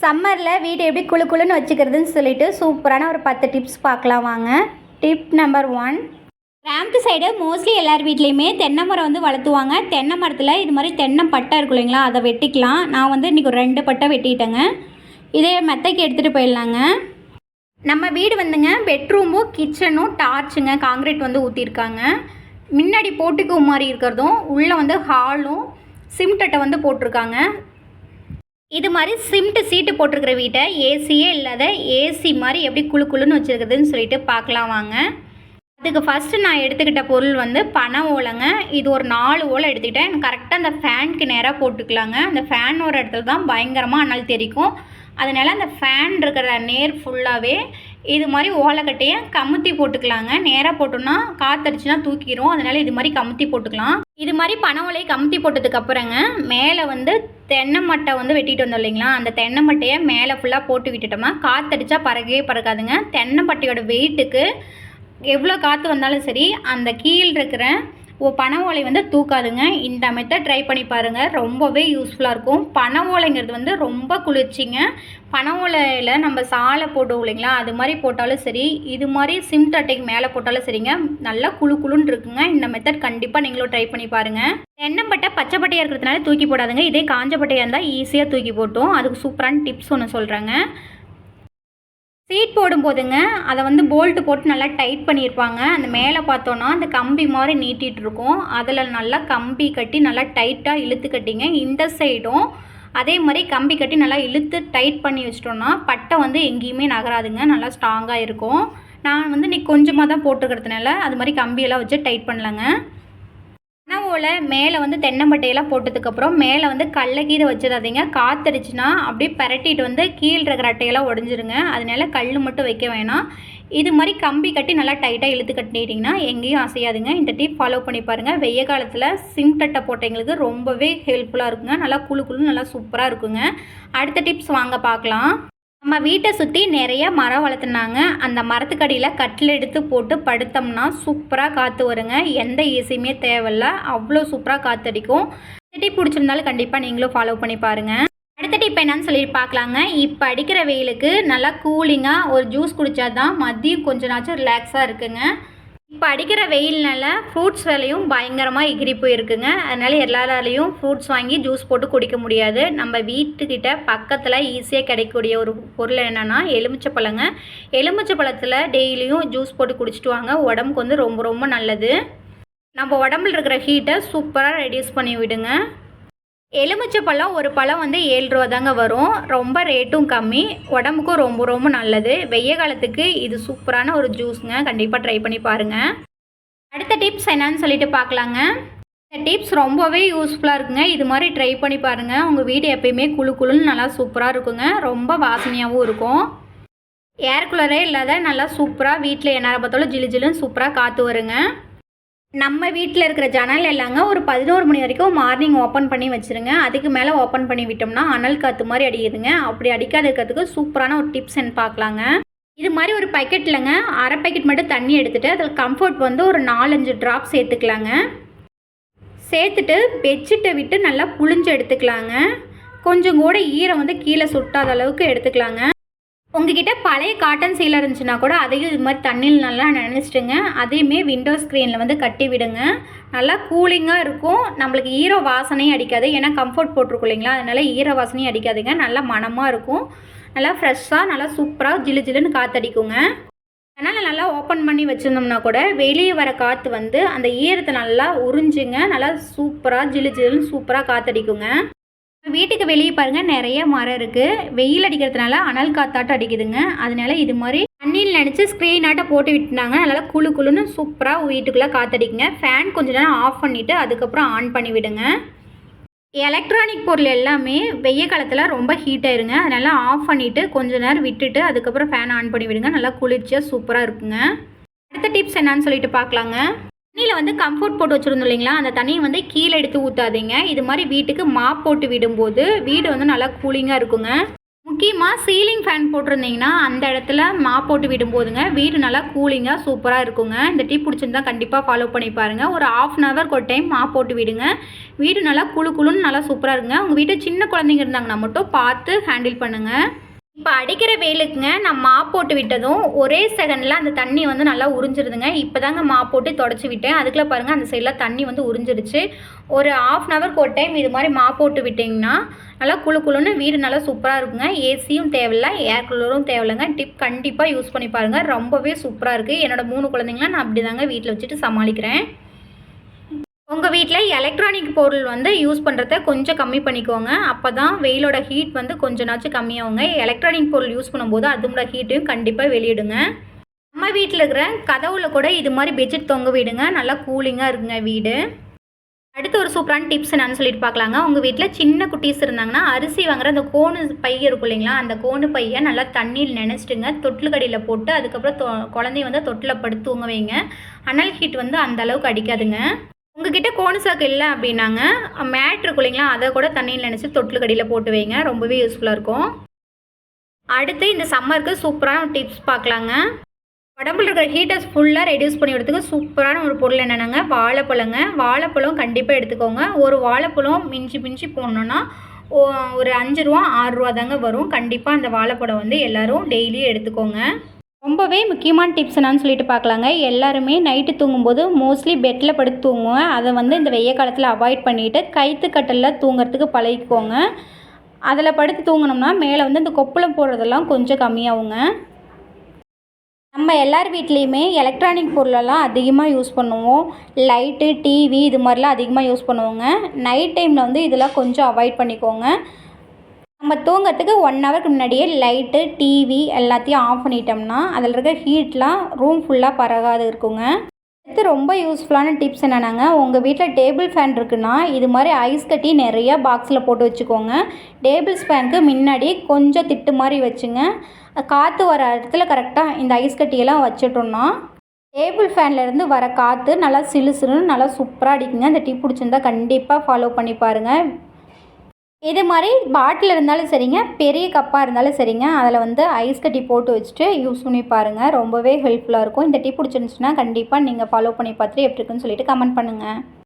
சம்மரில் வீடு எப்படி குளு குளுன்னு வச்சுக்கிறதுன்னு சொல்லிட்டு சூப்பரான ஒரு 10 டிப்ஸ் பார்க்கலாம் வாங்க. டிப் நம்பர் 1, கிராமத்து சைடு மோஸ்ட்லி எல்லார் வீட்லேயுமே தென்னை மரம் வந்து வளர்த்துவாங்க. தென்னை மரத்தில் இது மாதிரி தென்னை பட்டை இருக்கும் இல்லைங்களா, அதை வெட்டிக்கலாம். நான் வந்து இன்றைக்கி ஒரு 2 பட்டை வெட்டிட்டேங்க. இதே மெத்தைக்கு எடுத்துகிட்டு போயிடலாங்க. நம்ம வீடு வந்துங்க பெட்ரூமும் கிச்சனும் டார்ச்சுங்க காங்கிரீட் வந்து ஊற்றிருக்காங்க. முன்னாடி போட்டுக்கு மாதிரி இருக்கிறதும் உள்ளே வந்து ஹாலும் சிமெண்ட்டை வந்து போட்டிருக்காங்க. இது மாதிரி சிமெண்ட் சீட்டு போட்டிருக்கிற வீட்டை ஏசியே இல்லாத ஏசி மாதிரி எப்படி குளு குளுன்னு வச்சுருக்குதுன்னு சொல்லிட்டு பார்க்கலாம் வாங்க. அதுக்கு ஃபஸ்ட்டு நான் எடுத்துக்கிட்ட பொருள் வந்து பனை ஓலைங்க. இது ஒரு 4 ஓலை எடுத்துக்கிட்டேன். கரெக்டாக அந்த ஃபேனுக்கு நேராக போட்டுக்கலாங்க. அந்த ஃபேன் ஒரு இடத்துல தான் பயங்கரமாக அனல் தெரிக்கும். அதனால் அந்த ஃபேன் இருக்கிற நேர் ஃபுல்லாகவே இது மாதிரி ஓலைக்கட்டையை கமுத்தி போட்டுக்கலாங்க. நேராக போட்டோம்னா காற்றடிச்சுனா தூக்கிடும். அதனால் இது மாதிரி கமுத்தி போட்டுக்கலாம். இது மாதிரி பனை ஓலையை கமுத்தி போட்டதுக்கப்புறங்க மேலே வந்து தென்னை மட்டை வந்து வெட்டிட்டு வந்தோம் இல்லைங்களா, அந்த தென்னை மட்டையை மேலே ஃபுல்லாக போட்டு விட்டுட்டோமா காற்றடிச்சா பறக்கவே பறக்காதுங்க. தென்னை மட்டையோட வெயிட்டுக்கு எவ்வளோ காற்று வந்தாலும் சரி அந்த கீழ் இருக்கிற பனை ஓலை வந்து தூக்காதுங்க. இந்த மெத்தட் ட்ரை பண்ணி பாருங்கள், ரொம்பவே யூஸ்ஃபுல்லாக இருக்கும். பனை ஓலைங்கிறது வந்து ரொம்ப குளிர்ச்சிங்க. பனை ஓலையில் நம்ம சாலை போடுவோம் இல்லைங்களா, அது மாதிரி போட்டாலும் சரி, இது மாதிரி சிமெண்ட் அட்டைக்கு மேலே போட்டாலும் சரிங்க, நல்லா குளு குளுன்னு இருக்குங்க. இந்த மெத்தட் கண்டிப்பாக நீங்களும் ட்ரை பண்ணி பாருங்கள். தென்னம்பட்டை பச்சை பட்டையாக இருக்கிறதுனால தூக்கி போடாதுங்க. இதே காஞ்ச பட்டையாக இருந்தால் ஈஸியாக தூக்கி போட்டோம். அதுக்கு சூப்பரான டிப்ஸ் ஒன்று சொல்கிறேங்க. சீட் போடும்போதுங்க அதை வந்து போல்ட்டு போட்டு நல்லா டைட் பண்ணியிருப்பாங்க. அந்த மேலே பார்த்தோன்னா அந்த கம்பி மாதிரி நீட்டிகிட்டு இருக்கும். அதில் நல்லா கம்பி கட்டி நல்லா டைட்டாக இழுத்து கட்டிங்க. இந்த சைடும் அதே மாதிரி கம்பி கட்டி நல்லா இழுத்து டைட் பண்ணி வச்சிட்டோன்னா பட்டை வந்து எங்கேயுமே நகராதுங்க, நல்லா ஸ்ட்ராங்காக இருக்கும். நான் வந்து இன்றைக்கி கொஞ்சமாக தான் போட்டுக்கிறதுனால அது மாதிரி கம்பியெல்லாம் வச்சு டைட் பண்ணலங்க. பனை மேலே வந்து தென்னம்பட்டையெல்லாம் போட்டதுக்கப்புறம் மேலே வந்து கல்லை வச்சிடாதீங்க. காற்றடிச்சுன்னா அப்படியே பரட்டிட்டு வந்து கீழே இருக்கிற அட்டையெல்லாம் உடஞ்சிருங்க. அதனால கல் மட்டும் வைக்க வேணாம். இது மாதிரி கம்பி கட்டி நல்லா டைட்டாக இழுத்து கட்டிட்டிங்கன்னா எங்கேயும் அசையாதுங்க. இந்த டிப் ஃபாலோ பண்ணி பாருங்கள். வெய்ய காலத்தில் சிமெண்ட் அட்டை போட்டவங்களுக்கு ரொம்பவே ஹெல்ப்ஃபுல்லாக இருக்குங்க. நல்லா குளு குளுன்னு நல்லா சூப்பராக இருக்குங்க. அடுத்த டிப்ஸ் வாங்க பார்க்கலாம். நம்ம வீட்டை சுற்றி நிறைய மரம் வளர்த்துனாங்க. அந்த மரத்துக்கடியில் கட்டில் எடுத்து போட்டு படுத்தோம்னா சூப்பராக காற்று வருங்க. எந்த ஏசியுமே தேவையில்ல, அவ்வளோ சூப்பராக காற்றடிக்கும். இந்த டிப் பிடிச்சிருந்தாலும் கண்டிப்பாக நீங்களும் ஃபாலோ பண்ணி பாருங்கள். அடுத்த டிப் என்னன்னு சொல்லிட்டு பார்க்கலாங்க. இப்போ அடிக்கிற வெயிலுக்கு நல்லா கூலிங்காக ஒரு ஜூஸ் குடித்தா தான் மதியம் கொஞ்ச நாச்சும் ரிலாக்ஸாக இருக்குங்க. இப்போ அடிக்கிற வெயில்னால ஃப்ரூட்ஸ் விலையும் பயங்கரமாக எகிரி போயிருக்குங்க. அதனால் எல்லாராலையும் ஃப்ரூட்ஸ் வாங்கி ஜூஸ் போட்டு குடிக்க முடியாது. நம்ம வீட்டுக்கிட்ட பக்கத்தில் ஈஸியாக கிடைக்கக்கூடிய ஒரு பொருள் என்னென்னா எலுமிச்சை பழங்க. எலுமிச்சை பழத்தில் டெய்லியும் ஜூஸ் போட்டு குடிச்சிட்டு வாங்க. உடம்புக்கு வந்து ரொம்ப ரொம்ப நல்லது. நம்ம உடம்புல இருக்கிற ஹீட்டை சூப்பராக ரெடியூஸ் பண்ணி விடுங்க. எலுமிச்சை பழம் ஒரு பழம் வந்து 7 ரூபா தாங்க வரும். ரொம்ப ரேட்டும் கம்மி, உடம்புக்கும் ரொம்ப ரொம்ப நல்லது. வெய்ய காலத்துக்கு இது சூப்பரான ஒரு ஜூஸுங்க. கண்டிப்பாக ட்ரை பண்ணி பாருங்கள். அடுத்த டிப்ஸ் என்னன்னு சொல்லிட்டு பார்க்கலாங்க. இந்த டிப்ஸ் ரொம்பவே யூஸ்ஃபுல்லாக இருக்குங்க. இது மாதிரி ட்ரை பண்ணி பாருங்கள். உங்கள் வீடு எப்பயுமே குளு குளுன்னு நல்லா சூப்பராக இருக்குங்க. ரொம்ப வாசனையாகவும் இருக்கும். ஏர் கூலரே இல்லாத நல்லா சூப்பராக வீட்டில் என்ன பார்த்தாலும் ஜிலு ஜிலுன்னு சூப்பராக காற்று வருங்க. நம்ம வீட்டில் இருக்கிற ஜன்னல் எல்லாங்க ஒரு 11 மணி வரைக்கும் மார்னிங் ஓப்பன் பண்ணி வச்சுருங்க. அதுக்கு மேலே ஓப்பன் பண்ணி விட்டோம்னா அனல் காற்று மாதிரி அடிக்குதுங்க. அப்படி அடிக்காத இருக்கிறதுக்கு சூப்பரான ஒரு டிப்ஸ் என்ன பார்க்கலாங்க. இது மாதிரி ஒரு பக்கெட்லங்க அரை பேக்கெட் மட்டும் தண்ணி எடுத்துகிட்டு அதில் கம்ஃபர்ட் வந்து ஒரு 4-5 ட்ராப் சேர்த்துக்கலாங்க. சேர்த்துட்டு பெட்ஷீட்டை விட்டு நல்லா புழிஞ்சு எடுத்துக்கலாங்க. கொஞ்சம் கூட ஈரம் வந்து கீழே சுட்டாத அளவுக்கு எடுத்துக்கலாங்க. உங்ககிட்ட பழைய காட்டன் சீலை இருந்துச்சுன்னா கூட அதையும் இது மாதிரி தண்ணியில் நல்லா நினச்சிட்டுங்க அதையுமே விண்டோ ஸ்க்ரீனில் வந்து கட்டி விடுங்க. நல்லா கூலிங்காக இருக்கும். நம்மளுக்கு ஈர வாசனையும் அடிக்காது. ஏன்னா கம்ஃபர்ட் போட்டிருக்கும் இல்லைங்களா, அதனால் ஈர வாசனையும் அடிக்காதுங்க. நல்லா மணமாக இருக்கும். நல்லா ஃப்ரெஷ்ஷாக நல்லா சூப்பராக ஜிலு ஜிலுன்னு காற்றடிக்குங்க. அதனால் நல்லா ஓப்பன் பண்ணி வச்சுருந்தோம்னா கூட வெளியே வர காற்று வந்து அந்த ஈரத்தை நல்லா உறிஞ்சுங்க. நல்லா சூப்பராக ஜிலு ஜிலுன்னு சூப்பராக காற்றடிக்குங்க. வீட்டுக்கு வெளியே பாருங்கள் நிறைய மரம் இருக்குது. வெயில் அடிக்கிறதுனால அனல் காத்தாட்டம் அடிக்குதுங்க. அதனால இது மாதிரி தண்ணியில் நினச்சி ஸ்க்ரீனாட்ட போட்டு விட்டுனாங்க. நல்லா குளு குளுன்னு சூப்பராக வீட்டுக்குள்ளே காற்றடிக்குங்க. ஃபேன் கொஞ்ச நேரம் ஆஃப் பண்ணிவிட்டு அதுக்கப்புறம் ஆன் பண்ணி விடுங்க. எலக்ட்ரானிக் பொருள் எல்லாமே வெய்ய காலத்தில் ரொம்ப ஹீட் ஆயிருங்க. அதனால் ஆஃப் பண்ணிவிட்டு கொஞ்ச நேரம் விட்டுட்டு அதுக்கப்புறம் ஃபேன் ஆன் பண்ணி விடுங்க. நல்லா குளிர்ச்சியாக சூப்பராக இருக்குங்க. அடுத்த டிப்ஸ் என்னன்னு சொல்லிட்டு பார்க்கலாங்க. தண்ணியில் வந்து கம்ஃபர்ட் போட்டு வச்சுருந்தோம் இல்லைங்களா, அந்த தண்ணியை வந்து கீழே எடுத்து ஊற்றாதீங்க. இது மாதிரி வீட்டுக்கு மாப் போட்டு விடும்போது வீடு வந்து நல்லா கூலிங்காக இருக்குங்க. முக்கியமாக சீலிங் ஃபேன் போட்டிருந்தீங்கன்னா அந்த இடத்துல மாப் போட்டு விடும்போதுங்க வீடு நல்லா கூலிங்காக சூப்பராக இருக்குங்க. இந்த டிப் பிடிச்சிருந்தா கண்டிப்பாக ஃபாலோ பண்ணி பாருங்கள். ஒரு 1/2 ஹவருக்கு ஒரு டைம் மாப் போட்டு விடுங்க. வீடு நல்லா குளுன்னு நல்லா சூப்பராக இருக்குங்க. உங்கள் வீட்டில் சின்ன குழந்தைங்க இருந்தாங்கன்னா மட்டும் பார்த்து ஹேண்டில் பண்ணுங்கள். இப்போ அடிக்கிற வெயிலுக்குங்க நான் மாப் போட்டு விட்டதும் ஒரே செகண்டில் அந்த தண்ணி வந்து நல்லா உறிஞ்சிருதுங்க. இப்போ தாங்க மாப் போட்டு தொடச்சி விட்டேன். அதுக்குள்ளே பாருங்கள் அந்த சைடில் தண்ணி வந்து உறிஞ்சிருச்சு. ஒரு 1/2 ஹவருக்கு ஒரு டைம் இது மாதிரி மாப் போட்டு விட்டிங்கன்னா நல்லா குளுன்னு வீடு நல்லா சூப்பராக இருக்குங்க. ஏசியும் தேவையில்லை, ஏர் கூலரும் தேவையில்லைங்க. டிப் கண்டிப்பாக யூஸ் பண்ணி பாருங்கள். ரொம்பவே சூப்பராக இருக்குது. என்னோடய 3 குழந்தைங்கள நான் அப்படி தாங்க வீட்டில் வச்சுட்டு சமாளிக்கிறேன். உங்கள் வீட்டில் எலக்ட்ரானிக் பொருள் வந்து யூஸ் பண்ணுறத கொஞ்சம் கம்மி பண்ணிக்கோங்க. அப்போ தான் வெயிலோட ஹீட் வந்து கொஞ்சனாச்சும் கம்மியாகுங்க. எலக்ட்ரானிக் பொருள் யூஸ் பண்ணும்போது அதோட ஹீட்டையும் கண்டிப்பாக வெளியிடுங்க. நம்ம வீட்டில் இருக்கிற கதவுல கூட இது மாதிரி பெட்ஷீட் தொங்க விடுங்க. நல்லா கூலிங்காக இருக்குங்க வீடு. அடுத்து ஒரு சூப்பரான டிப்ஸ் என்னன்னு சொல்லிட்டு பார்க்கலாங்க. உங்கள் வீட்டில் சின்ன குட்டீஸ் இருந்தாங்கன்னா அரிசி வாங்குற அந்த கோணு பை இருக்கும் இல்லைங்களா, அந்த கோணு பையை நல்லா தண்ணியில் நினச்சிட்டுங்க தொட்டில் கடியில் போட்டு அதுக்கப்புறம் குழந்தைய வந்து தொட்டில் படுத்து தூங்க வைங்க. அனல் ஹீட் வந்து அந்த அளவுக்கு அடிக்காதுங்க. உங்ககிட்ட கோணு சாக்கு இல்லை அப்படின்னாங்க மேட் இருக்கும் இல்லைங்களா, அதை கூட தண்ணியில் நினச்சி தொட்டில் கடியில் போட்டு வைங்க. ரொம்பவே யூஸ்ஃபுல்லாக இருக்கும். அடுத்து இந்த சம்மருக்கு சூப்பரான டிப்ஸ் பார்க்கலாங்க. உடம்புல இருக்கிற ஹீட்டர்ஸ் ஃபுல்லாக ரெடியூஸ் பண்ணி விடுறதுக்கு சூப்பரான ஒரு பொருள் என்னென்னாங்க, வாழைப்பழங்க. வாழைப்பழம் கண்டிப்பாக எடுத்துக்கோங்க. ஒரு வாழைப்பழம் மிஞ்சி போடணுன்னா ஒரு 5 ரூபா 6 ரூபா தாங்க வரும். கண்டிப்பாக அந்த வாழைப்பழம் வந்து எல்லோரும் டெய்லியும் எடுத்துக்கோங்க. ரொம்பவே முக்கியமான டிப்ஸ் என்னன்னு சொல்லிட்டு பார்க்கலாங்க. எல்லாருமே நைட்டு தூங்கும்போது மோஸ்ட்லி பெட்டில் படுத்து தூங்குவோம். அதை வந்து இந்த வெய்ய காலத்தில் அவாய்ட் பண்ணிவிட்டு கைத்து கட்டலில் தூங்குறதுக்கு பழகிக்கோங்க. அதில் படுத்து தூங்கினோம்னா மேலே வந்து இந்த கொப்பளம் போடுறதெல்லாம் கொஞ்சம் கம்மியாகுங்க. நம்ம எல்லார் வீட்லேயுமே எலக்ட்ரானிக் பொருளெல்லாம் அதிகமாக யூஸ் பண்ணுவோம். லைட்டு, டிவி இது மாதிரிலாம் அதிகமாக யூஸ் பண்ணுவோங்க. நைட் டைமில் வந்து இதெல்லாம் கொஞ்சம் அவாய்ட் பண்ணிக்கோங்க. நம்ம தூங்கிறதுக்கு 1 ஹவருக்கு முன்னாடியே லைட்டு, டிவி எல்லாத்தையும் ஆஃப் பண்ணிட்டோம்னா அதில் இருக்க ஹீட்லாம் ரூம் ஃபுல்லாக பரகாது இருக்குங்க. அடுத்து ரொம்ப யூஸ்ஃபுல்லான டிப்ஸ் என்னென்னாங்க, உங்கள் வீட்டில் டேபிள் ஃபேன் இருக்குன்னா இது மாதிரி ஐஸ் கட்டி நிறையா பாக்ஸில் போட்டு வச்சுக்கோங்க. டேபிள் ஃபேனுக்கு முன்னாடி கொஞ்சம் திட்டு மாதிரி வச்சுங்க. காற்று வர இடத்துல கரெக்டாக இந்த ஐஸ் கட்டியெல்லாம் வச்சுட்டோம்னா டேபிள் ஃபேன்லேருந்து வர காற்று நல்லா சிலுன்னு நல்லா சூப்பராக அடிக்குங்க. இந்த டிப் பிடிச்சிருந்தா கண்டிப்பாக ஃபாலோ பண்ணி பாருங்கள். இது மாதிரி பாட்டில் இருந்தாலும் சரிங்க, பெரிய கப்பாக இருந்தாலும் சரிங்க, அதில் வந்து ஐஸ் கட்டி போட்டு வச்சுட்டு யூஸ் பண்ணி பாருங்கள். ரொம்பவே ஹெல்ப்ஃபுல்லாக இருக்கும். இந்த டிப் பிடிச்சிருந்துச்சுன்னா கண்டிப்பாக நீங்கள் ஃபாலோ பண்ணி பார்த்துட்டு எப்படி இருக்குன்னு சொல்லிட்டு கமெண்ட் பண்ணுங்கள்.